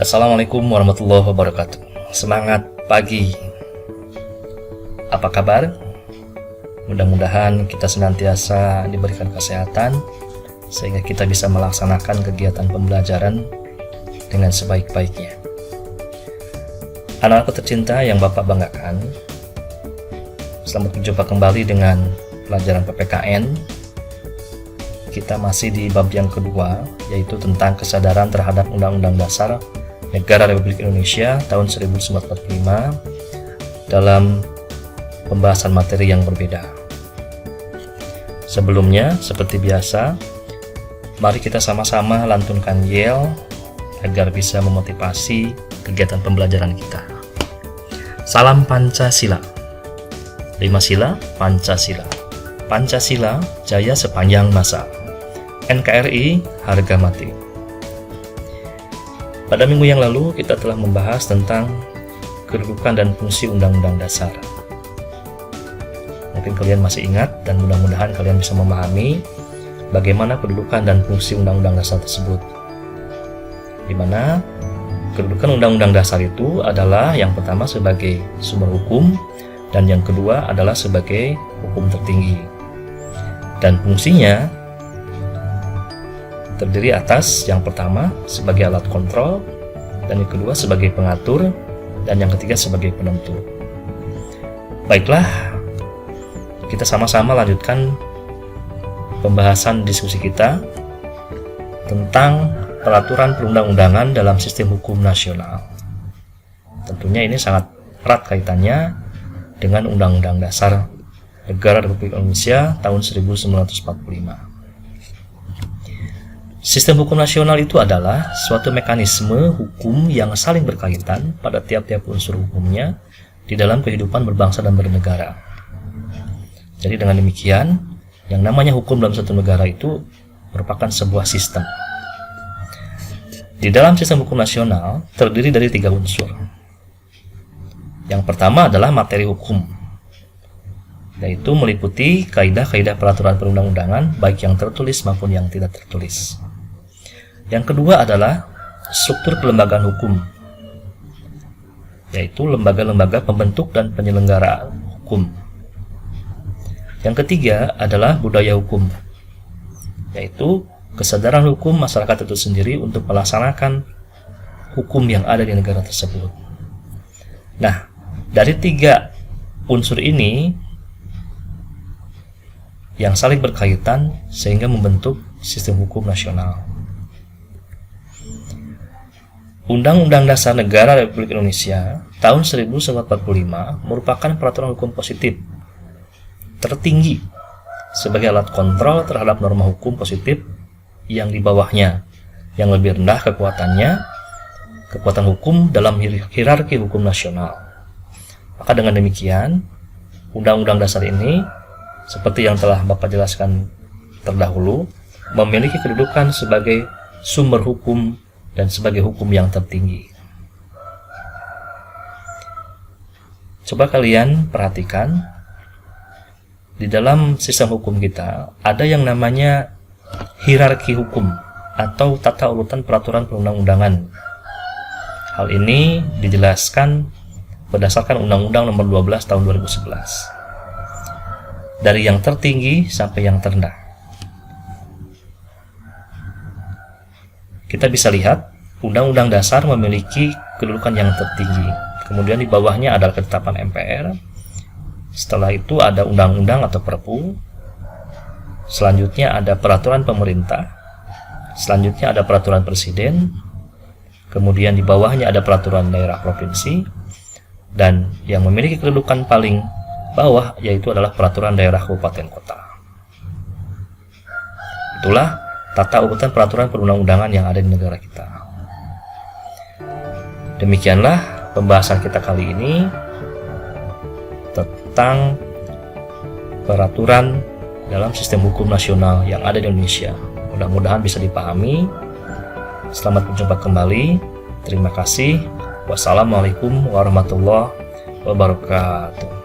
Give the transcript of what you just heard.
Assalamualaikum warahmatullahi wabarakatuh. Semangat pagi. Apa kabar? Mudah-mudahan kita senantiasa diberikan kesehatan sehingga kita bisa melaksanakan kegiatan pembelajaran dengan sebaik-baiknya. Anak-anakku tercinta yang Bapak banggakan, selamat berjumpa kembali dengan pelajaran PPKN. Kita masih di bab yang kedua, yaitu tentang kesadaran terhadap Undang-Undang Dasar Negara Republik Indonesia tahun 1945 dalam pembahasan materi yang berbeda. Sebelumnya, seperti biasa, mari kita sama-sama lantunkan yel agar bisa memotivasi kegiatan pembelajaran kita. Salam Pancasila. 5 sila Pancasila. Pancasila jaya sepanjang masa. NKRI harga mati. Pada minggu yang lalu kita telah membahas tentang kedudukan dan fungsi Undang-Undang Dasar. Mungkin kalian masih ingat dan mudah-mudahan kalian bisa memahami bagaimana kedudukan dan fungsi Undang-Undang Dasar tersebut. Di mana kedudukan Undang-Undang Dasar itu adalah yang pertama sebagai sumber hukum dan yang kedua adalah sebagai hukum tertinggi. Dan fungsinya terdiri atas yang pertama sebagai alat kontrol, dan yang kedua sebagai pengatur, dan yang ketiga sebagai penentu. Baiklah, kita sama-sama lanjutkan pembahasan diskusi kita tentang peraturan perundang-undangan dalam sistem hukum nasional. Tentunya ini sangat erat kaitannya dengan Undang-Undang Dasar Negara Republik Indonesia tahun 1945. Sistem hukum nasional itu adalah suatu mekanisme hukum yang saling berkaitan pada tiap-tiap unsur hukumnya di dalam kehidupan berbangsa dan bernegara. Jadi dengan demikian, yang namanya hukum dalam satu negara itu merupakan sebuah sistem. Di dalam sistem hukum nasional terdiri dari 3 unsur. Yang pertama adalah materi hukum, yaitu meliputi kaidah-kaidah peraturan perundang-undangan baik yang tertulis maupun yang tidak tertulis. Yang kedua adalah struktur kelembagaan hukum, yaitu lembaga-lembaga pembentuk dan penyelenggara hukum. Yang ketiga adalah budaya hukum, yaitu kesadaran hukum masyarakat itu sendiri untuk melaksanakan hukum yang ada di negara tersebut. Nah, dari 3 unsur ini yang saling berkaitan sehingga membentuk sistem hukum nasional. Undang-Undang Dasar Negara Republik Indonesia tahun 1945 merupakan peraturan hukum positif tertinggi sebagai alat kontrol terhadap norma hukum positif yang di bawahnya, yang lebih rendah kekuatan hukum dalam hierarki hukum nasional. Maka dengan demikian, Undang-Undang Dasar ini seperti yang telah Bapak jelaskan terdahulu, memiliki kedudukan sebagai sumber hukum dan sebagai hukum yang tertinggi. Coba kalian perhatikan, di dalam sistem hukum kita ada yang namanya hierarki hukum atau tata urutan peraturan perundang-undangan. Hal ini dijelaskan berdasarkan Undang-Undang Nomor 12 Tahun 2011. Dari yang tertinggi sampai yang terendah. Kita bisa lihat, Undang-Undang Dasar memiliki kedudukan yang tertinggi. Kemudian di bawahnya adalah ketetapan MPR. Setelah itu ada undang-undang atau Perpu. Selanjutnya ada peraturan pemerintah. Selanjutnya ada peraturan presiden. Kemudian di bawahnya ada peraturan daerah provinsi. Dan yang memiliki kedudukan paling bawah yaitu adalah peraturan daerah kabupaten kota. Itulah tata urutan peraturan perundang-undangan yang ada di negara kita. Demikianlah pembahasan kita kali ini tentang peraturan dalam sistem hukum nasional yang ada di Indonesia. Mudah-mudahan bisa dipahami. Selamat berjumpa kembali. Terima kasih. Wassalamualaikum warahmatullahi wabarakatuh.